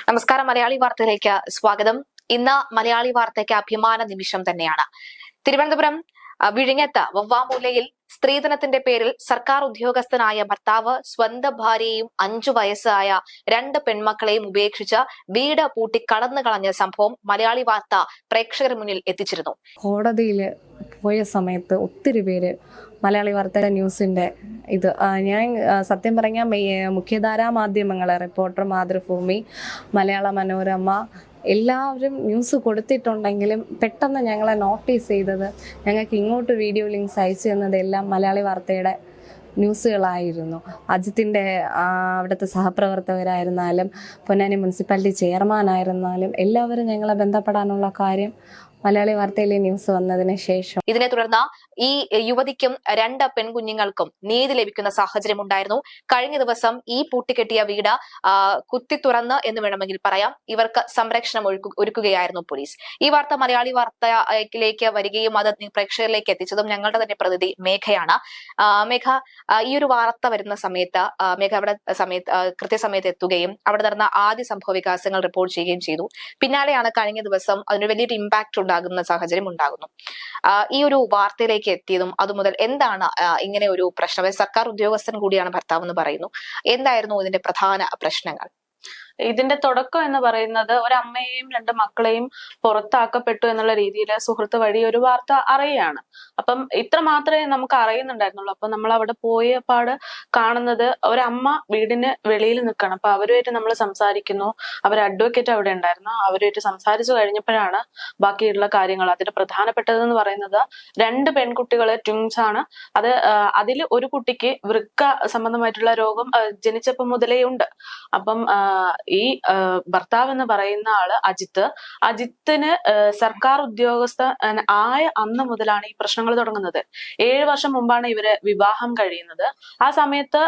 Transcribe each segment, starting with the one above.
നമസ്കാരം. മലയാളി വാർത്തയിലേക്ക് സ്വാഗതം. ഇന്ന് മലയാളി വാർത്തയ്ക്ക് അഭിമാന നിമിഷം തന്നെയാണ്. തിരുവനന്തപുരം വിഴിഞ്ഞത്ത് വവ്വാമൂലയിൽ സ്ത്രീധനത്തിന്റെ പേരിൽ സർക്കാർ ഉദ്യോഗസ്ഥനായ ഭർത്താവ് സ്വന്തം ഭാര്യയെയും 5 വയസ്സായ 2 പെൺമക്കളെയും ഉപേക്ഷിച്ച് വീട് പൂട്ടി കടന്നു കളഞ്ഞ സംഭവം മലയാളി വാർത്ത പ്രേക്ഷകർ മുന്നിൽ എത്തിച്ചിരുന്നു. കോടതിയിൽ പോയ സമയത്ത് ഒത്തിരി പേര് മലയാളി വാർത്ത ന്യൂസിന്റെ ഞാൻ സത്യം പറഞ്ഞാൽ മുഖ്യധാരാ മാധ്യമങ്ങൾ, റിപ്പോർട്ടർ, മാതൃഭൂമി, മലയാള മനോരമ എല്ലാവരും ന്യൂസ് കൊടുത്തിട്ടുണ്ടെങ്കിലും പെട്ടെന്ന് ഞങ്ങളെ നോട്ടീസ് ചെയ്തത്, ഞങ്ങൾക്ക് ഇങ്ങോട്ട് വീഡിയോ ലിങ്ക്സ് അയച്ചു തന്നതെല്ലാം മലയാളി വാർത്തയുടെ ന്യൂസുകളായിരുന്നു. അജിത്തിൻ്റെ അവിടുത്തെ സഹപ്രവർത്തകരായിരുന്നാലും പൊന്നാനി മുനിസിപ്പാലിറ്റി ചെയർമാനായിരുന്നാലും എല്ലാവരും ഞങ്ങളെ ബന്ധപ്പെടാനുള്ള കാര്യം മലയാളി വാർത്തയിലെ ന്യൂസ് വന്നതിന് ശേഷം. ഇതിനെ തുടർന്ന് ഈ യുവതിക്കും 2 പെൺകുഞ്ഞുങ്ങൾക്കും നീതി ലഭിക്കുന്ന സാഹചര്യം ഉണ്ടായിരുന്നു. കഴിഞ്ഞ ദിവസം ഈ പൂട്ടിക്കെട്ടിയ വീട് കുത്തി തുറന്ന് എന്ന് വേണമെങ്കിൽ പറയാം, ഇവർക്ക് സംരക്ഷണം ഒരുക്കുകയായിരുന്നു പോലീസ്. ഈ വാർത്ത മലയാളി വാർത്തയിലേക്ക് വരികയും അത് പ്രേക്ഷകരിലേക്ക് എത്തിച്ചതും ഞങ്ങളുടെ തന്നെ പ്രതിനിധി മേഘയാണ്. മേഘ, ഈ ഒരു വാർത്ത വരുന്ന സമയത്ത് മേഘ അവിടെ കൃത്യസമയത്ത് എത്തുകയും അവിടെ നടന്ന ആദ്യ സംഭവ വികാസങ്ങൾ റിപ്പോർട്ട് ചെയ്യുകയും ചെയ്തു. പിന്നാലെയാണ് കഴിഞ്ഞ ദിവസം അതിന് വലിയൊരു ഇമ്പാക്ട് ഉണ്ടാകുന്ന സാഹചര്യം ഉണ്ടാകുന്നു. ഈ ഒരു വാർത്തയിലേക്ക് എത്തിയതും അതുമുതൽ എന്താണ് ഇങ്ങനെ ഒരു പ്രശ്നം? സർക്കാർ ഉദ്യോഗസ്ഥൻ കൂടിയാണ് ഭർത്താവ് എന്ന് പറയുന്നു. എന്തായിരുന്നു ഇതിന്റെ പ്രധാന പ്രശ്നങ്ങൾ? ഇതിന്റെ തുടക്കം എന്ന് പറയുന്നത് ഒരമ്മയെയും 2 മക്കളെയും പുറത്താക്കപ്പെട്ടു എന്നുള്ള രീതിയിൽ സുഹൃത്ത് വഴി ഒരു വാർത്ത അറിയുകയാണ്. അപ്പം ഇത്ര മാത്രമേ നമുക്ക് അറിയുന്നുണ്ടായിരുന്നുള്ളൂ. അപ്പൊ നമ്മൾ അവിടെ പോയപാട് കാണുന്നത് ഒരമ്മ വീടിന് വെളിയിൽ നിൽക്കണം. അപ്പൊ അവരുമായിട്ട് നമ്മൾ സംസാരിക്കുന്നു. അവർ അഡ്വക്കേറ്റ് അവിടെ ഉണ്ടായിരുന്നു. അവരുമായിട്ട് സംസാരിച്ചു കഴിഞ്ഞപ്പോഴാണ് ബാക്കിയുള്ള കാര്യങ്ങൾ. അതിന് പ്രധാനപ്പെട്ടതെന്ന് പറയുന്നത് 2 പെൺകുട്ടികള് ട്വിൻസ് ആണ്. അതിൽ ഒരു കുട്ടിക്ക് വൃക്ക സംബന്ധമായിട്ടുള്ള രോഗം ജനിച്ചപ്പോൾ മുതലേ ഉണ്ട്. അപ്പം ഈ ഭർത്താവ് എന്ന് പറയുന്ന ആള് അജിത്തിന് സർക്കാർ ഉദ്യോഗസ്ഥ ആയ അന്ന് മുതലാണ് ഈ പ്രശ്നങ്ങൾ തുടങ്ങുന്നത്. 7 വർഷം മുമ്പാണ് ഇവര് വിവാഹം കഴിയുന്നത്. ആ സമയത്ത്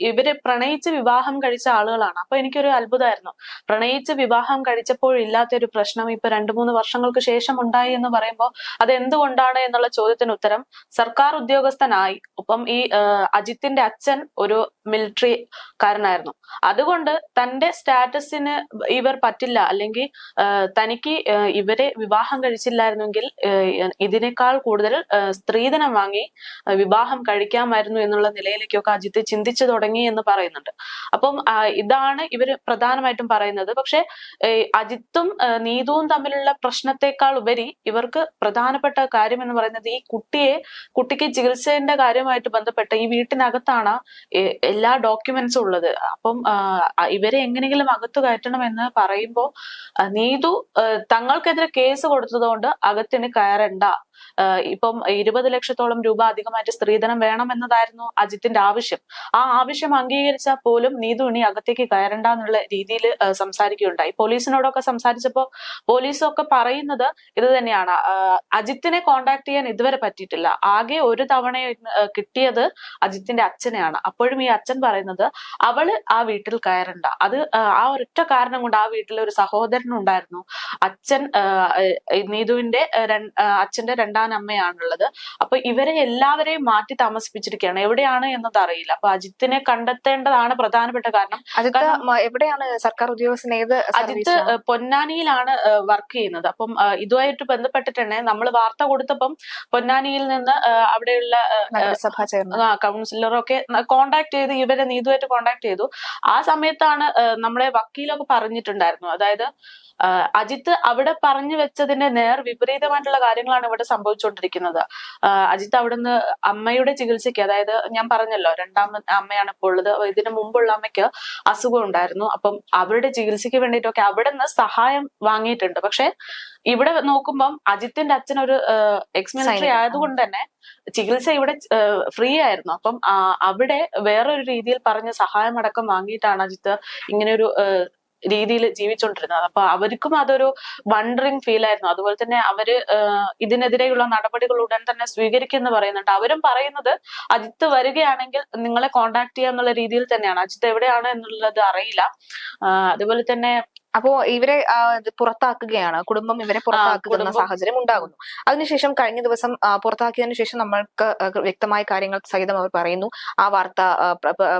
ഇവര് പ്രണയിച്ച് വിവാഹം കഴിച്ച ആളുകളാണ്. അപ്പൊ എനിക്കൊരു അത്ഭുതമായിരുന്നു, പ്രണയിച്ച് വിവാഹം കഴിച്ചപ്പോൾ ഇല്ലാത്തൊരു പ്രശ്നം ഇപ്പൊ 2-3 വർഷങ്ങൾക്ക് ശേഷം ഉണ്ടായി എന്ന് പറയുമ്പോൾ അത് എന്തുകൊണ്ടാണ് എന്നുള്ള ചോദ്യത്തിന് ഉത്തരം, സർക്കാർ ഉദ്യോഗസ്ഥനായി. ഒപ്പം ഈ അജിത്തിന്റെ അച്ഛൻ ഒരു മിലിറ്ററി കാരനായിരുന്നു. അതുകൊണ്ട് തന്റെ സ്റ്റാറ്റസിന് ഇവർ പറ്റില്ല, അല്ലെങ്കിൽ തനിക്ക് ഇവരെ വിവാഹം കഴിച്ചില്ലായിരുന്നെങ്കിൽ ഇതിനേക്കാൾ കൂടുതൽ സ്ത്രീധനം വാങ്ങി വിവാഹം കഴിക്കാമായിരുന്നു എന്നുള്ള നിലയിലേക്കൊക്കെ അജിത്ത് ചിന്തിച്ചു തുടങ്ങി എന്ന് പറയുന്നുണ്ട്. അപ്പം ഇതാണ് ഇവര് പ്രധാനമായിട്ടും പറയുന്നത്. പക്ഷെ അജിത്തും നീതുവും തമ്മിലുള്ള പ്രശ്നത്തെക്കാൾ ഉപരി ഇവർക്ക് പ്രധാനപ്പെട്ട കാര്യം എന്ന് പറയുന്നത് ഈ കുട്ടിക്ക് ചികിത്സയുടെ കാര്യമായിട്ട് ബന്ധപ്പെട്ട് ഈ വീട്ടിനകത്താണ് എല്ലാ ഡോക്യുമെന്റ്സും ഉള്ളത്. അപ്പം ഇവരെ എങ്ങനെയെങ്കിലും അകത്ത് കയറ്റണമെന്ന് പറയുമ്പോൾ നീതു തങ്ങൾക്കെതിരെ കേസ് കൊടുത്തതുകൊണ്ട് അകത്തിന് കയറണ്ട, ഇപ്പം 20 ലക്ഷത്തോളം രൂപ അധികമായിട്ട് സ്ത്രീധനം വേണമെന്നതായിരുന്നു അജിത്തിന്റെ ആവശ്യം. ആ ആവശ്യം അംഗീകരിച്ചാൽ പോലും നീതു ഇനി അകത്തേക്ക് കയറണ്ട എന്നുള്ള രീതിയിൽ സംസാരിക്കുകയുണ്ടായി. പോലീസിനോടൊക്കെ സംസാരിച്ചപ്പോ പോലീസൊക്കെ പറയുന്നത് ഇത് തന്നെയാണ്, അജിത്തിനെ കോണ്ടാക്ട് ചെയ്യാൻ ഇതുവരെ പറ്റിയിട്ടില്ല. ആകെ ഒരു തവണ കിട്ടിയത് അജിത്തിന്റെ അച്ഛനെയാണ്. അപ്പോഴും ഈ അച്ഛൻ പറയുന്നത് അവള് ആ വീട്ടിൽ കയറണ്ട, അത് ആ ഒരൊറ്റ കാരണം കൊണ്ട്. ആ വീട്ടിൽ ഒരു സഹോദരൻ ഉണ്ടായിരുന്നു. അച്ഛൻ നീതുവിന്റെ അച്ഛന്റെ 2ാം അമ്മയാണുള്ളത്. അപ്പൊ ഇവരെ എല്ലാവരെയും മാറ്റി താമസിപ്പിച്ചിരിക്കുകയാണ്. എവിടെയാണ് എന്നത് അറിയില്ല. അപ്പൊ അജിത്തിനെ കണ്ടെത്തേണ്ടതാണ് പ്രധാനപ്പെട്ട കാരണം. എവിടെയാണ് സർക്കാർ ഉദ്യോഗസ്ഥൻ? അജിത്ത് പൊന്നാനിയിലാണ് വർക്ക് ചെയ്യുന്നത്. അപ്പം ഇതുമായിട്ട് ബന്ധപ്പെട്ടിട്ടുണ്ടെ നമ്മൾ വാർത്ത കൊടുത്തപ്പം പൊന്നാനിയിൽ നിന്ന് അവിടെയുള്ള കൗൺസിലറൊക്കെ കോണ്ടാക്ട് ചെയ്ത് ഇവരെ നീതുമായിട്ട് കോണ്ടാക്ട് ചെയ്തു. ആ സമയത്താണ് നമ്മളെ വക്കീലൊക്കെ പറഞ്ഞിട്ടുണ്ടായിരുന്നു, അതായത് അജിത്ത് അവിടെ പറഞ്ഞു വെച്ചതിന്റെ നേർ വിപരീതമായിട്ടുള്ള കാര്യങ്ങളാണ് ഇവിടെ സംഭവിച്ചുകൊണ്ടിരിക്കുന്നത്. അജിത്ത് അവിടുന്ന് അമ്മയുടെ ചികിത്സയ്ക്ക്, അതായത് ഞാൻ പറഞ്ഞല്ലോ 2ാം അമ്മയാണ് ഇപ്പോൾ ഉള്ളത്, ഇതിനു മുമ്പുള്ള അമ്മയ്ക്ക് അസുഖം ഉണ്ടായിരുന്നു. അപ്പം അവരുടെ ചികിത്സയ്ക്ക് വേണ്ടിയിട്ടൊക്കെ അവിടെ നിന്ന് സഹായം വാങ്ങിയിട്ടുണ്ട്. പക്ഷെ ഇവിടെ നോക്കുമ്പം അജിത്തിന്റെ അച്ഛൻ ഒരു എക്സ് മിലിറ്ററി ആയതുകൊണ്ട് തന്നെ ചികിത്സ ഇവിടെ ഫ്രീ ആയിരുന്നു. അപ്പം അവിടെ വേറൊരു രീതിയിൽ പറഞ്ഞ സഹായം അടക്കം വാങ്ങിയിട്ടാണ് അജിത്ത് ഇങ്ങനെയൊരു രീതിയിൽ ജീവിച്ചുകൊണ്ടിരുന്നത്. അപ്പൊ അവർക്കും അതൊരു വണ്ടറിങ് ഫീൽ ആയിരുന്നു. അതുപോലെ തന്നെ അവര് ഇതിനെതിരെയുള്ള നടപടികൾ ഉടൻ തന്നെ സ്വീകരിക്കുമെന്ന് പറയുന്നുണ്ട്. അവരും പറയുന്നത് അജിത്ത് വരികയാണെങ്കിൽ നിങ്ങളെ കോണ്ടാക്ട് ചെയ്യാന്നുള്ള രീതിയിൽ തന്നെയാണ്. അജിത്ത് എവിടെയാണ് എന്നുള്ളത് അറിയില്ല. അതുപോലെ തന്നെ അപ്പോ ഇവരെ പുറത്താക്കുകയാണ്, കുടുംബം ഇവരെ പുറത്താക്കുന്ന സാഹചര്യം ഉണ്ടാകുന്നു. അതിനുശേഷം കഴിഞ്ഞ ദിവസം പുറത്താക്കിയതിനു ശേഷം നമ്മൾക്ക് വ്യക്തമായ കാര്യങ്ങൾ സഹിതം അവർ പറയുന്നു. ആ വാർത്ത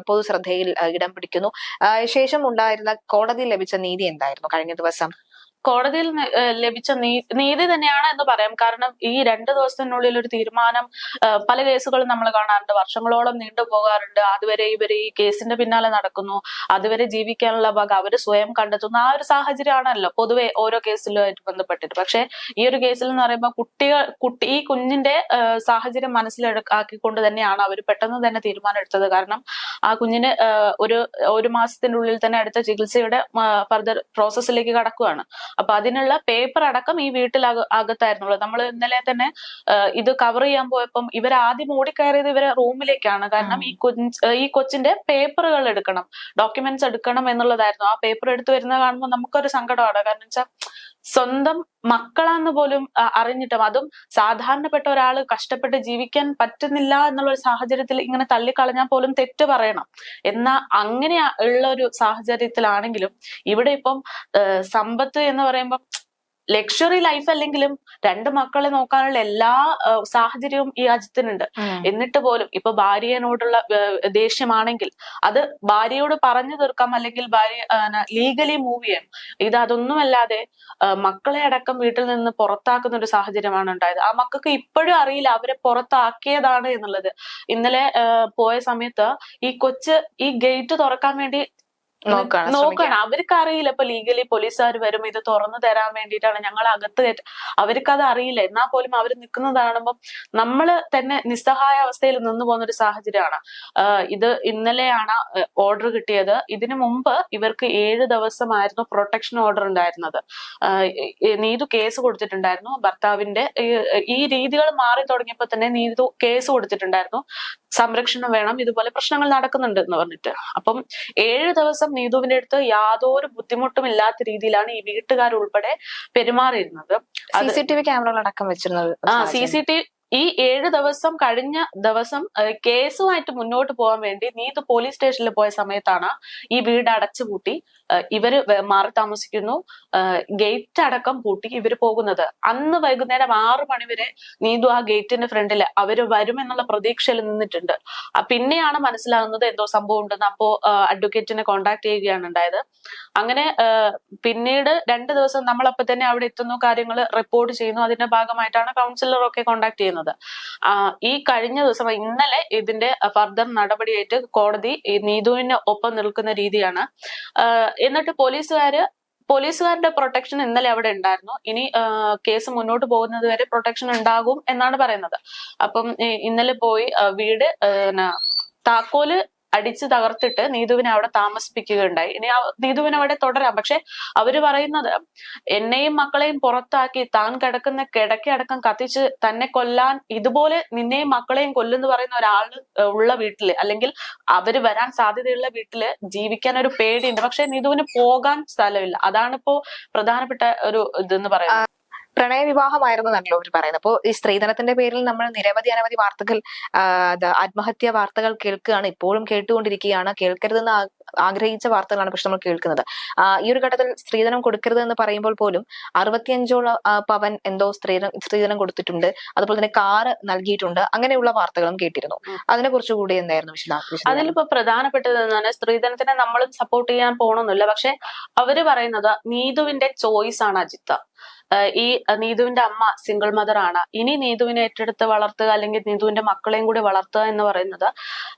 പൊതുശ്രദ്ധയിൽ ഇടം പിടിക്കുന്നു. ശേഷം ഉണ്ടായിരുന്ന കോടതിയിൽ ലഭിച്ച നീതി എന്തായിരുന്നു കഴിഞ്ഞ ദിവസം? കോടതിയിൽ ലഭിച്ച നീതി തന്നെയാണ് എന്ന് പറയാം. കാരണം ഈ 2 ദിവസത്തിനുള്ളിൽ ഒരു തീരുമാനം, പല കേസുകളും നമ്മൾ കാണാറുണ്ട്, വർഷങ്ങളോളം നീണ്ടുപോകാറുണ്ട്. അതുവരെ ഇവർ ഈ കേസിന്റെ പിന്നാലെ നടക്കുന്നു, അതുവരെ ജീവിക്കാനുള്ള വക അവര് സ്വയം കണ്ടെത്തുന്ന ആ ഒരു സാഹചര്യമാണല്ലോ പൊതുവെ ഓരോ കേസിലുമായിട്ട് ബന്ധപ്പെട്ടിട്ട്. പക്ഷെ ഈ ഒരു കേസിൽ എന്ന് പറയുമ്പോൾ ഈ കുഞ്ഞിന്റെ സാഹചര്യം മനസ്സിലാക്കിക്കൊണ്ട് തന്നെയാണ് അവർ പെട്ടെന്ന് തന്നെ തീരുമാനം എടുത്തത്. കാരണം ആ കുഞ്ഞിന് ഒരു മാസത്തിനുള്ളിൽ തന്നെ അടുത്ത ചികിത്സയുടെ ഫർദർ പ്രോസസ്സിലേക്ക് കടക്കുകയാണ്. അപ്പൊ അതിനുള്ള പേപ്പർ അടക്കം ഈ വീട്ടിലകത്തായിരുന്നുള്ളത്. നമ്മൾ ഇന്നലെ തന്നെ ഇത് കവർ ചെയ്യാൻ പോയപ്പം ഇവർ ആദ്യം ഓടിക്കയറിയത് ഇവരെ റൂമിലേക്കാണ്. കാരണം ഈ കൊച്ചിന്റെ പേപ്പറുകൾ എടുക്കണം, ഡോക്യുമെന്റ്സ് എടുക്കണം എന്നുള്ളതായിരുന്നു. ആ പേപ്പർ എടുത്തു വരുന്നത് കാണുമ്പോൾ നമുക്കൊരു സങ്കടമാണ്. കാരണം വെച്ചാൽ സ്വന്തം മക്കളാന്ന് പോലും അറിഞ്ഞിട്ടും, അതും സാധാരണപ്പെട്ട ഒരാള് കഷ്ടപ്പെട്ട് ജീവിക്കാൻ പറ്റുന്നില്ല എന്നുള്ള ഒരു സാഹചര്യത്തിൽ ഇങ്ങനെ തള്ളിക്കളഞ്ഞാൽ പോലും തെറ്റ് പറയണം. എന്നാൽ അങ്ങനെ ഉള്ള ഒരു സാഹചര്യത്തിലാണെങ്കിലും ഇവിടെ ഇപ്പം സമ്പത്ത് എന്ന് പറയുമ്പോൾ ലക്ഷറി ലൈഫ് അല്ലെങ്കിലും 2 മക്കളെ നോക്കാനുള്ള എല്ലാ സാഹചര്യവും ഈ അജിത്തിനുണ്ട്. എന്നിട്ട് പോലും ഇപ്പൊ ഭാര്യയോടുള്ള ദേഷ്യമാണെങ്കിൽ അത് ഭാര്യയോട് പറഞ്ഞു തീർക്കാം, അല്ലെങ്കിൽ ഭാര്യ ലീഗലി മൂവ് ചെയ്യാം. അതൊന്നുമല്ലാതെ മക്കളെ അടക്കം വീട്ടിൽ നിന്ന് പുറത്താക്കുന്ന ഒരു സാഹചര്യമാണ് ഉണ്ടായത്. ആ മക്കൾക്ക് ഇപ്പോഴും അറിയില്ല അവരെ പുറത്താക്കിയതാണ് എന്നുള്ളത്. ഇന്നലെ പോയ സമയത്ത് ഈ കൊച്ച് ഈ ഗേറ്റ് തുറക്കാൻ വേണ്ടി നോക്കണം. അവർക്ക് അറിയില്ല ഇപ്പൊ ലീഗലി പോലീസുകാർ വരും ഇത് തുറന്നു തരാൻ വേണ്ടിയിട്ടാണ് ഞങ്ങൾ അകത്ത് കയറ്റ, അവർക്കത് അറിയില്ല. എന്നാൽ പോലും അവർ നിൽക്കുന്നത് കാണുമ്പോൾ നമ്മള് തന്നെ നിസ്സഹായ അവസ്ഥയിൽ നിന്നു പോകുന്ന ഒരു സാഹചര്യമാണ്. ഇത് ഇന്നലെയാണ് ഓർഡർ കിട്ടിയത്. ഇതിനു മുമ്പ് ഇവർക്ക് 7 ദിവസമായിരുന്നു പ്രൊട്ടക്ഷൻ ഓർഡർ ഉണ്ടായിരുന്നത്. നീതു കേസ് കൊടുത്തിട്ടുണ്ടായിരുന്നു. ഭർത്താവിന്റെ ഈ രീതികൾ മാറി തുടങ്ങിയപ്പോ തന്നെ നീതു കേസ് കൊടുത്തിട്ടുണ്ടായിരുന്നു. സംരക്ഷണം വേണം, ഇതുപോലെ പ്രശ്നങ്ങൾ നടക്കുന്നുണ്ട് എന്ന് പറഞ്ഞിട്ട്. അപ്പം 7 ദിവസം നീതുവിന്റെ അടുത്ത് യാതൊരു ബുദ്ധിമുട്ടും ഇല്ലാത്ത രീതിയിലാണ് ഈ വീട്ടുകാരുൾപ്പെടെ പെരുമാറിയിരുന്നത്. CCTV ക്യാമറകൾ അടക്കം വെച്ചിരുന്നത്. CCTV ഈ 7 ദിവസം കഴിഞ്ഞ ദിവസം കേസുമായിട്ട് മുന്നോട്ട് പോകാൻ വേണ്ടി നീതു പോലീസ് സ്റ്റേഷനിൽ പോയ സമയത്താണ് ഈ വീട് അടച്ചുപൂട്ടി ഇവര് മാറി താമസിക്കുന്നു, ഗേറ്റ് അടക്കം പൂട്ടി ഇവര് പോകുന്നത്. അന്ന് വൈകുന്നേരം 6 മണി വരെ നീതു ആ ഗേറ്റിന്റെ ഫ്രണ്ടില് അവര് വരുമെന്നുള്ള പ്രതീക്ഷയിൽ നിന്നിട്ടുണ്ട്. പിന്നെയാണ് മനസ്സിലാകുന്നത് എന്തോ സംഭവം ഉണ്ടെന്ന്. അപ്പോ അഡ്വക്കേറ്റിനെ കോണ്ടാക്ട് ചെയ്യുകയാണ് ഉണ്ടായത്. അങ്ങനെ പിന്നീട് 2 ദിവസം നമ്മളപ്പോ തന്നെ അവിടെ എത്തുന്നു, കാര്യങ്ങൾ റിപ്പോർട്ട് ചെയ്യുന്നു. അതിന്റെ ഭാഗമായിട്ടാണ് കൗൺസിലറൊക്കെ കോണ്ടാക്ട് ചെയ്യുന്നത്. ഈ കഴിഞ്ഞ ദിവസം ഇന്നലെ ഇതിന്റെ ഫർദർ നടപടിയായിട്ട് കോടതി നീതുവിന് ഒപ്പം നിൽക്കുന്ന രീതിയാണ്. എന്നിട്ട് പോലീസുകാരുടെ പ്രൊട്ടക്ഷൻ ഇന്നലെ അവിടെ ഉണ്ടായിരുന്നു. ഇനി കേസ് മുന്നോട്ട് പോകുന്നത് വരെ പ്രൊട്ടക്ഷൻ ഉണ്ടാകും എന്നാണ് പറയുന്നത്. അപ്പം ഇന്നലെ പോയി വീട് താക്കോല് അടിച്ച് തകർത്തിട്ട് നീതുവിനെ അവിടെ താമസിപ്പിക്കുകയുണ്ടായി. ഇനി നീതുവിനെ അവിടെ തുടരാം. പക്ഷെ അവര് പറയുന്നത് എന്നെയും മക്കളെയും പുറത്താക്കി താൻ കിടക്കുന്ന കിടക്കയടക്കം കത്തിച്ച് തന്നെ കൊല്ലാൻ, ഇതുപോലെ നിന്നെയും മക്കളെയും കൊല്ലുന്നു പറയുന്ന ഒരാള് ഉള്ള വീട്ടില്, അല്ലെങ്കിൽ അവര് വരാൻ സാധ്യതയുള്ള വീട്ടില് ജീവിക്കാൻ ഒരു പേടിയുണ്ട്. പക്ഷെ നീതുവിന് പോകാൻ സ്ഥലമില്ല. അതാണിപ്പോ പ്രധാനപ്പെട്ട ഒരു ഇതെന്ന് പറയുന്നത്. പ്രണയവിവാഹമായിരുന്നല്ലോ അവർ പറയുന്നത്. അപ്പോൾ ഈ സ്ത്രീധനത്തിന്റെ പേരിൽ നമ്മൾ അനവധി വാർത്തകൾ, ആത്മഹത്യാ വാർത്തകൾ കേൾക്കുകയാണ്, ഇപ്പോഴും കേട്ടുകൊണ്ടിരിക്കുകയാണ്. കേൾക്കരുതെന്ന് ആഗ്രഹിച്ച വാർത്തകളാണ് പക്ഷെ നമ്മൾ കേൾക്കുന്നത്. ഈ ഒരു ഘട്ടത്തിൽ സ്ത്രീധനം കൊടുക്കരുത് എന്ന് പറയുമ്പോൾ പോലും 65ഓളം പവൻ എന്തോ സ്ത്രീധനം കൊടുത്തിട്ടുണ്ട്, അതുപോലെ തന്നെ കാറ് നൽകിയിട്ടുണ്ട്, അങ്ങനെയുള്ള വാർത്തകളും കേട്ടിരുന്നു. അതിനെ കുറിച്ച് കൂടി എന്തായിരുന്നു വിശദാംശം? അതിലിപ്പോ പ്രധാനപ്പെട്ടത് എന്താണ്, സ്ത്രീധനത്തിനെ നമ്മളും സപ്പോർട്ട് ചെയ്യാൻ പോകണമെന്നില്ല. പക്ഷെ അവര് പറയുന്നത് നീതുവിന്റെ ചോയ്സ് ആണ് അജിത്ത. ഈ നീതുവിന്റെ അമ്മ സിംഗിൾ മദർ ആണ്. ഇനി നീതുവിനെ ഏറ്റെടുത്ത് വളർത്തുക, അല്ലെങ്കിൽ നീതുവിന്റെ മക്കളെയും കൂടി വളർത്തുക എന്ന് പറയുന്നത്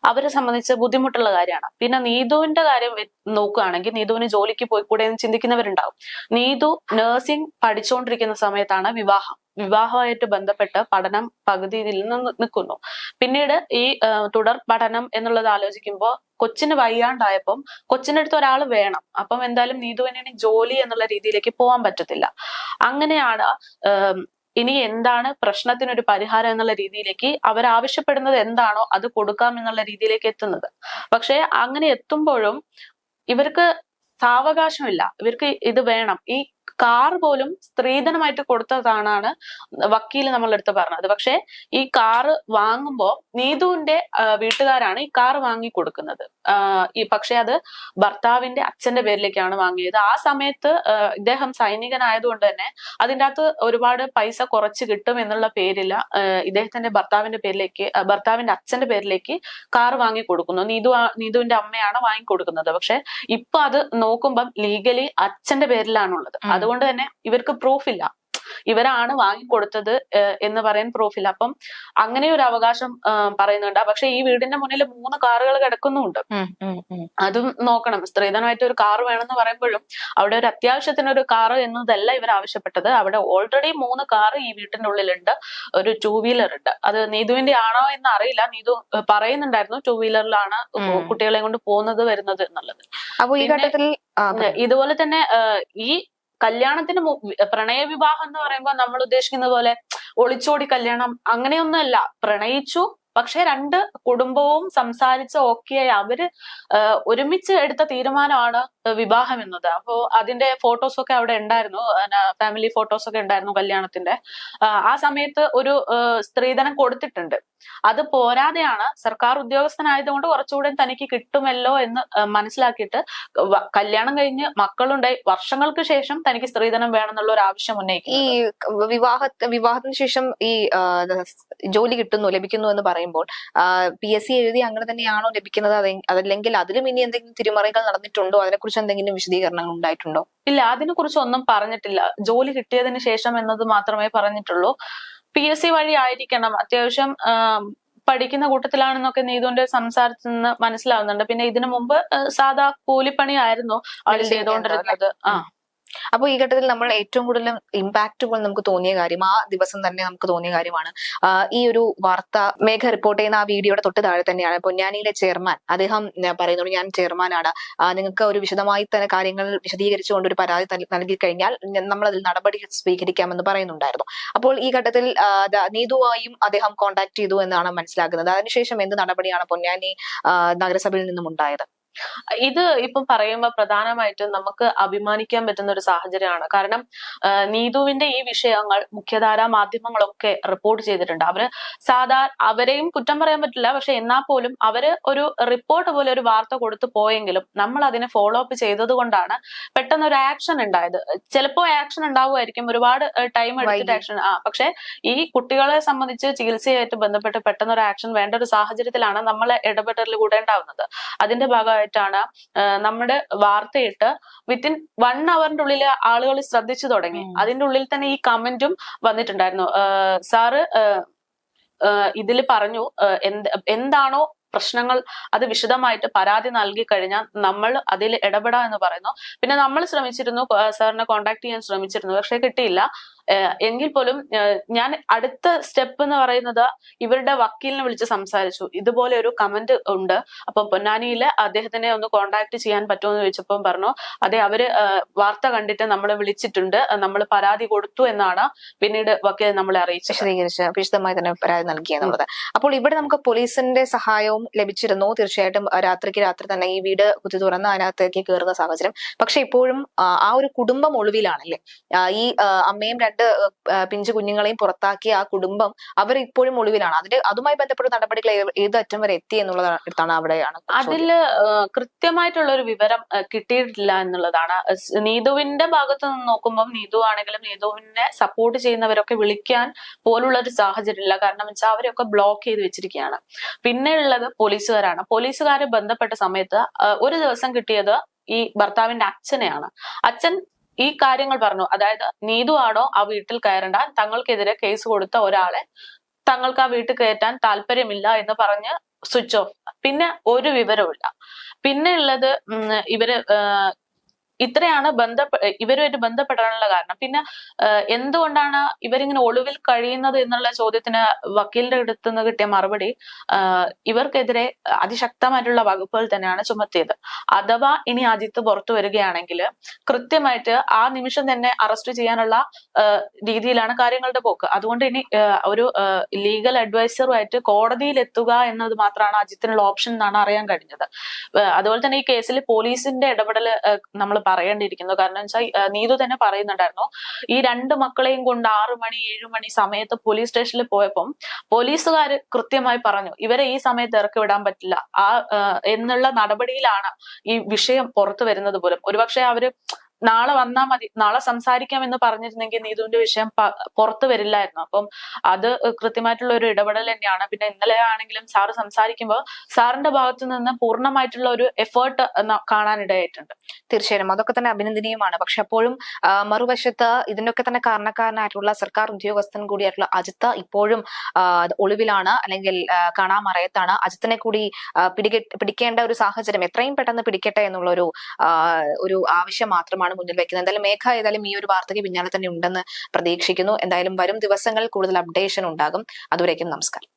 അവരെ സംബന്ധിച്ച് ബുദ്ധിമുട്ടുള്ള കാര്യമാണ്. പിന്നെ നീതുവിന്റെ കാര്യം നോക്കുകയാണെങ്കിൽ നീതുവിന് ജോലിക്ക് പോയിക്കൂടെ എന്ന് ചിന്തിക്കുന്നവരുണ്ടാവും. നീതു നഴ്സിംഗ് പഠിച്ചുകൊണ്ടിരിക്കുന്ന സമയത്താണ് വിവാഹമായിട്ട് ബന്ധപ്പെട്ട് പഠനം പകുതിയിൽ നിന്ന് നിൽക്കുന്നു. പിന്നീട് ഈ തുടർ പഠനം എന്നുള്ളത് ആലോചിക്കുമ്പോൾ കൊച്ചിന് വയ്യാണ്ടായപ്പം കൊച്ചിനടുത്ത് ഒരാൾ വേണം. അപ്പം എന്തായാലും നീതുവിന് ജോലി എന്നുള്ള രീതിയിലേക്ക് പോകാൻ പറ്റത്തില്ല. അങ്ങനെയാണ് ഇനി എന്താണ് പ്രശ്നത്തിനൊരു പരിഹാരം എന്നുള്ള രീതിയിലേക്ക് അവരാവശ്യപ്പെടുന്നത് എന്താണോ അത് കൊടുക്കാം എന്നുള്ള രീതിയിലേക്ക് എത്തുന്നത്. പക്ഷെ അങ്ങനെ എത്തുമ്പോഴും ഇവർക്ക് സാവകാശമില്ല. ഇവർക്ക് ഇത് വേണം. ഈ കാർ പോലും സ്ത്രീധനമായിട്ട് കൊടുത്തതാണാണ് വക്കീൽ നമ്മളെടുത്ത് പറഞ്ഞത്. പക്ഷെ ഈ കാറ് വാങ്ങുമ്പോ നീതുവിന്റെ വീട്ടുകാരാണ് ഈ കാർ വാങ്ങി കൊടുക്കുന്നത്. പക്ഷെ അത് ഭർത്താവിന്റെ അച്ഛന്റെ പേരിലേക്കാണ് വാങ്ങിയത്. ആ സമയത്ത് ഇദ്ദേഹം സൈനികനായതുകൊണ്ട് തന്നെ അതിൻ്റെ അകത്ത് ഒരുപാട് പൈസ കുറച്ച് കിട്ടും എന്നുള്ള പേരിൽ ഇദ്ദേഹത്തിന്റെ ഭർത്താവിന്റെ അച്ഛന്റെ പേരിലേക്ക് കാർ വാങ്ങി കൊടുക്കുന്നു. നീതുവിന്റെ അമ്മയാണ് വാങ്ങി കൊടുക്കുന്നത്. പക്ഷെ ഇപ്പൊ അത് നോക്കുമ്പം ലീഗലി അച്ഛന്റെ പേരിലാണുള്ളത്. അതുകൊണ്ട് തന്നെ ഇവർക്ക് പ്രൂഫ് ഇല്ല, ഇവരാണ് വാങ്ങിക്കൊടുത്തത് എന്ന് പറയാൻ പ്രൂഫില്ല. അപ്പം അങ്ങനെ ഒരു അവകാശം പറയുന്നുണ്ട്. പക്ഷെ ഈ വീടിന്റെ മുന്നിൽ 3 കാറുകൾ കിടക്കുന്നുണ്ട്. അതും നോക്കണം. സ്ത്രീധനമായിട്ട് ഒരു കാർ വേണമെന്ന് പറയുമ്പോഴും അവിടെ ഒരു അത്യാവശ്യത്തിന് ഒരു കാർ എന്നതല്ല ഇവർ ആവശ്യപ്പെട്ടത്. അവിടെ ഓൾറെഡി 3 കാർ ഈ വീട്ടിന്റെ ഉള്ളിലുണ്ട്. ഒരു 2 വീലർ ഉണ്ട്. അത് നീതുവിന്റെ ആണോ എന്ന് അറിയില്ല. നീതു പറയുന്നുണ്ടായിരുന്നു 2 വീലറിലാണ് കുട്ടികളെ കൊണ്ട് പോകുന്നത് വരുന്നത് എന്നുള്ളത്. അപ്പൊ ഈ ഘട്ടത്തിൽ ഇതുപോലെ തന്നെ ഈ കല്യാണത്തിന് പ്രണയ വിവാഹം എന്ന് പറയുമ്പോൾ നമ്മൾ ഉദ്ദേശിക്കുന്ന പോലെ ഒളിച്ചോടി കല്യാണം അങ്ങനെയൊന്നുമല്ല. പ്രണയിച്ചു, പക്ഷെ 2 കുടുംബവും സംസാരിച്ച് ഓക്കെയായി അവര് ഒരുമിച്ച് എടുത്ത തീരുമാനമാണ് വിവാഹം എന്നത്. അപ്പോ അതിന്റെ ഫോട്ടോസൊക്കെ അവിടെ ഉണ്ടായിരുന്നു, ഫാമിലി ഫോട്ടോസൊക്കെ ഉണ്ടായിരുന്നു കല്യാണത്തിന്റെ. ആ സമയത്ത് ഒരു സ്ത്രീധനം കൊടുത്തിട്ടുണ്ട്. അത് പോരാതെയാണ് സർക്കാർ ഉദ്യോഗസ്ഥനായതുകൊണ്ട് കുറച്ചുകൂടെ തനിക്ക് കിട്ടുമല്ലോ എന്ന് മനസ്സിലാക്കിയിട്ട് കല്യാണം കഴിഞ്ഞ് മക്കളുണ്ടായി വർഷങ്ങൾക്ക് ശേഷം തനിക്ക് സ്ത്രീധനം വേണമെന്നുള്ള ഒരു ആവശ്യം ഉന്നയിക്കും. ഈ വിവാഹത്തിന് ശേഷം ഈ ജോലി ലഭിക്കുന്നു എന്ന് പറയുമ്പോൾ PSC എഴുതി അങ്ങനെ തന്നെയാണോ ലഭിക്കുന്നത്, അതല്ലെങ്കിൽ അതിലും ഇനി എന്തെങ്കിലും തിരിമറികൾ നടന്നിട്ടുണ്ടോ? അതിനെക്കുറിച്ച് എന്തെങ്കിലും വിശദീകരണങ്ങൾ ഉണ്ടായിട്ടുണ്ടോ? ഇല്ല, അതിനെ കുറിച്ച് ഒന്നും പറഞ്ഞിട്ടില്ല. ജോലി കിട്ടിയതിന് ശേഷം എന്നത് മാത്രമേ പറഞ്ഞിട്ടുള്ളൂ. PSC വഴി ആയിരിക്കണം, അത്യാവശ്യം പഠിക്കുന്ന കൂട്ടത്തിലാണെന്നൊക്കെ നീതുവിന്റെ സംസാരത്തിൽ നിന്ന് മനസ്സിലാവുന്നുണ്ട്. പിന്നെ ഇതിനു മുമ്പ് സാധാ കൂലിപ്പണി ആയിരുന്നു അവൾ ചെയ്തുകൊണ്ടിരുന്നത്. അപ്പൊ ഈ ഘട്ടത്തിൽ നമ്മൾ ഏറ്റവും കൂടുതൽ ഇമ്പാക്റ്റുകൾ നമുക്ക് തോന്നിയ കാര്യം, ആ ദിവസം തന്നെ നമുക്ക് തോന്നിയ കാര്യമാണ് ഈ ഒരു വാർത്ത മേഘ റിപ്പോർട്ട് ചെയ്യുന്ന ആ വീഡിയോയുടെ തൊട്ട് താഴെ തന്നെയാണ് പൊന്നാനിയിലെ ചെയർമാൻ അദ്ദേഹം പറയുന്നുണ്ട്, ഞാൻ ചെയർമാനാണ്, നിങ്ങൾക്ക് ഒരു വിശദമായി തന്നെ കാര്യങ്ങൾ വിശദീകരിച്ചുകൊണ്ട് ഒരു പരാതി നൽകി കഴിഞ്ഞാൽ നമ്മൾ അതിൽ നടപടി സ്വീകരിക്കാമെന്ന് പറയുന്നുണ്ടായിരുന്നു. അപ്പോൾ ഈ ഘട്ടത്തിൽ നീതുവായും അദ്ദേഹം കോൺടാക്ട് ചെയ്തു എന്നാണ് മനസ്സിലാക്കുന്നത്. അതിനുശേഷം എന്ത് നടപടിയാണ് പൊന്നാനി നഗരസഭയിൽ നിന്നും ഉണ്ടായത്? ഇത് ഇപ്പം പറയുമ്പോൾ പ്രധാനമായിട്ടും നമുക്ക് അഭിമാനിക്കാൻ പറ്റുന്ന ഒരു സാഹചര്യമാണ്. കാരണം നീതുവിന്റെ ഈ വിഷയങ്ങൾ മുഖ്യധാരാ മാധ്യമങ്ങളൊക്കെ റിപ്പോർട്ട് ചെയ്തിട്ടുണ്ട്. അവരെയും കുറ്റം പറയാൻ പറ്റില്ല. പക്ഷെ എന്നാൽ പോലും അവര് ഒരു റിപ്പോർട്ട് പോലെ ഒരു വാർത്ത കൊടുത്തു പോയെങ്കിലും നമ്മൾ അതിനെ ഫോളോ അപ്പ് ചെയ്തത് കൊണ്ടാണ് പെട്ടെന്ന് ഒരു ആക്ഷൻ ഉണ്ടായത്. ചിലപ്പോ ആക്ഷൻ ഉണ്ടാവുമായിരിക്കും, ഒരുപാട് ടൈം എടുത്തിട്ട് ആക്ഷൻ. പക്ഷെ ഈ കുട്ടികളെ സംബന്ധിച്ച് ചികിത്സയായിട്ട് ബന്ധപ്പെട്ട് പെട്ടെന്ന് ഒരു ആക്ഷൻ വേണ്ട ഒരു സാഹചര്യത്തിലാണ് നമ്മളെ ഇടപെടലിലൂടെ ഉണ്ടാവുന്നത്. അതിന്റെ ഭാഗമായിട്ടാണ് നമ്മുടെ വാർത്തയിട്ട് വിത്തിൻ 1 അവറിന്റെ ഉള്ളിൽ ആളുകൾ ശ്രദ്ധിച്ചു തുടങ്ങി. അതിന്റെ ഉള്ളിൽ തന്നെ ഈ കമന്റും വന്നിട്ടുണ്ടായിരുന്നു. സാറ് ഇതിൽ പറഞ്ഞു എന്താണോ പ്രശ്നങ്ങൾ അത് വിശദമായിട്ട് പരാതി നൽകി കഴിഞ്ഞാൽ നമ്മൾ അതിൽ ഇടപെടാം എന്ന് പറയുന്നു. പിന്നെ നമ്മൾ ശ്രമിച്ചിരുന്നു, സാറിനെ കോൺടാക്ട് ചെയ്യാൻ ശ്രമിച്ചിരുന്നു, പക്ഷെ കിട്ടിയില്ല. എങ്കിൽ പോലും ഞാൻ അടുത്ത സ്റ്റെപ്പ് എന്ന് പറയുന്നത് ഇവരുടെ വക്കീലിനെ വിളിച്ച് സംസാരിച്ചു. ഇതുപോലെ ഒരു കമന്റ് ഉണ്ട്, അപ്പം പൊന്നാനിയില് അദ്ദേഹത്തിനെ ഒന്ന് കോൺടാക്ട് ചെയ്യാൻ പറ്റുമോ എന്ന് ചോദിച്ചപ്പം പറഞ്ഞു അതെ, അവര് വാർത്ത കണ്ടിട്ട് നമ്മളെ വിളിച്ചിട്ടുണ്ട്, നമ്മൾ പരാതി കൊടുത്തു എന്നാണ് പിന്നീട് വക്കീൽ നമ്മളെ വിശദീകരിച്ച് വിശദമായി തന്നെ പരാതി നൽകി എന്നുള്ളത്. അപ്പോൾ ഇവിടെ നമുക്ക് പോലീസിന്റെ സഹായവും ലഭിച്ചിരുന്നു. തീർച്ചയായിട്ടും രാത്രി തന്നെ ഈ വീട് കുത്തി തുറന്ന് അതിനകത്തേക്ക് കയറുന്ന സാഹചര്യം. പക്ഷെ ഇപ്പോഴും ആ ഒരു കുടുംബം ഒളിവിലാണല്ലേ. ഈ അമ്മയും 2 പിഞ്ചു കുഞ്ഞുങ്ങളെയും പുറത്താക്കിയ ആ കുടുംബം അവർ ഇപ്പോഴും ഒളിവിലാണ്. അതുമായി ബന്ധപ്പെട്ട നടപടികൾ ഏത് അറ്റം വരെ എത്തി എന്നുള്ളതാണ് അവിടെയാണ്. അതില് കൃത്യമായിട്ടുള്ള ഒരു വിവരം കിട്ടിയിട്ടില്ല എന്നുള്ളതാണ്. നീതുവിന്റെ ഭാഗത്ത് നിന്ന് നോക്കുമ്പോൾ നീതു ആണെങ്കിലും നീതുവിനെ സപ്പോർട്ട് ചെയ്യുന്നവരൊക്കെ വിളിക്കാൻ പോലുള്ള ഒരു സാഹചര്യം ഇല്ല. കാരണം വെച്ചാൽ അവരൊക്കെ ബ്ലോക്ക് ചെയ്ത് വെച്ചിരിക്കുകയാണ്. പിന്നെ ഉള്ളത് പോലീസുകാരാണ്. പോലീസുകാരെ ബന്ധപ്പെട്ട സമയത്ത് ഒരു ദിവസം കിട്ടിയത് ഈ ഭർത്താവിന്റെ അച്ഛനെയാണ്. അച്ഛൻ ഈ കാര്യങ്ങൾ പറഞ്ഞു. അതായത് നീതു ആണോ ആ വീട്ടിൽ കയറേണ്ട, തങ്ങൾക്കെതിരെ കേസ് കൊടുത്ത ഒരാളെ തങ്ങൾക്ക് ആ വീട്ടിൽ കയറ്റാൻ താല്പര്യമില്ല എന്ന് പറഞ്ഞ് സ്വിച്ച് ഓഫ്. പിന്നെ ഒരു വിവരവുമില്ല. പിന്നെ ഉള്ളത് ഇത്രയാണ് ഇവരുമായിട്ട് ബന്ധപ്പെടാനുള്ള കാരണം. പിന്നെ എന്തുകൊണ്ടാണ് ഇവരിങ്ങനെ ഒളിവിൽ കഴിയുന്നത് എന്നുള്ള ചോദ്യത്തിന് വക്കീലിന്റെ അടുത്ത് നിന്ന് കിട്ടിയ മറുപടി ഇവർക്കെതിരെ അതിശക്തമായിട്ടുള്ള വകുപ്പുകൾ തന്നെയാണ് ചുമത്തിയത്. അഥവാ ഇനി അജിത്ത് പുറത്തു വരികയാണെങ്കിൽ കൃത്യമായിട്ട് ആ നിമിഷം തന്നെ അറസ്റ്റ് ചെയ്യാനുള്ള രീതിയിലാണ് കാര്യങ്ങളുടെ പോക്ക്. അതുകൊണ്ട് ഇനി ഒരു ലീഗൽ അഡ്വൈസറുമായിട്ട് കോടതിയിൽ എത്തുക എന്നത് മാത്രമാണ് അജിത്തിനുള്ള ഓപ്ഷൻ എന്നാണ് അറിയാൻ കഴിഞ്ഞത്. അതുപോലെ തന്നെ ഈ കേസിൽ പോലീസിന്റെ ഇടപെടൽ നമ്മൾ പറയേണ്ടിയിരിക്കുന്നു. കാരണം വെച്ചാൽ നീതു തന്നെ പറയുന്നുണ്ടായിരുന്നു, ഈ 2 മക്കളെയും കൊണ്ട് 6 മണി 7 മണി സമയത്ത് പോലീസ് സ്റ്റേഷനിൽ പോയപ്പം പോലീസുകാർ കൃത്യമായി പറഞ്ഞു ഇവരെ ഈ സമയത്ത് ഇറക്കി വിടാൻ പറ്റില്ല എന്നുള്ള നടപടിയിലാണ് ഈ വിഷയം പുറത്തു വരുന്നത് പോലും. ഒരുപക്ഷെ അവര് നാളെ വന്നാൽ മതി, നാളെ സംസാരിക്കാം എന്ന് പറഞ്ഞിരുന്നെങ്കിൽ നീതുവിന്റെ വിഷയം പുറത്തു വരില്ലായിരുന്നു. അപ്പം അത് കൃത്യമായിട്ടുള്ള ഒരു ഇടപെടൽ തന്നെയാണ്. പിന്നെ ഇന്നലെ ആണെങ്കിലും സാറ് സംസാരിക്കുമ്പോൾ സാറിന്റെ ഭാഗത്തു നിന്ന് പൂർണ്ണമായിട്ടുള്ള ഒരു എഫേർട്ട് കാണാനിടയായിട്ടുണ്ട്. തീർച്ചയായും അതൊക്കെ തന്നെ അഭിനന്ദനീയമാണ്. പക്ഷെ അപ്പോഴും മറുവശത്ത് ഇതിനൊക്കെ തന്നെ കാരണക്കാരനായിട്ടുള്ള സർക്കാർ ഉദ്യോഗസ്ഥൻ കൂടിയായിട്ടുള്ള അജിത്ത് ഇപ്പോഴും ഒളിവിലാണ്, അല്ലെങ്കിൽ കാണാമറയത്താണ്. അജിത്തിനെ കൂടി പിടിക്കേണ്ട ഒരു സാഹചര്യം എത്രയും പെട്ടെന്ന് പിടിക്കട്ടെ എന്നുള്ള ഒരു ആവശ്യം മാത്രമാണ് മുന്നിൽ വെക്കുന്നത്. എന്തായാലും മേഘ ഏതായാലും ഈ ഒരു വാർത്തയ്ക്ക് പിന്നാലെ തന്നെ ഉണ്ടെന്ന് പ്രതീക്ഷിക്കുന്നു. എന്തായാലും വരും ദിവസങ്ങളിൽ കൂടുതൽ അപ്ഡേഷൻ ഉണ്ടാകും. അതുവരേക്കും നമസ്കാരം.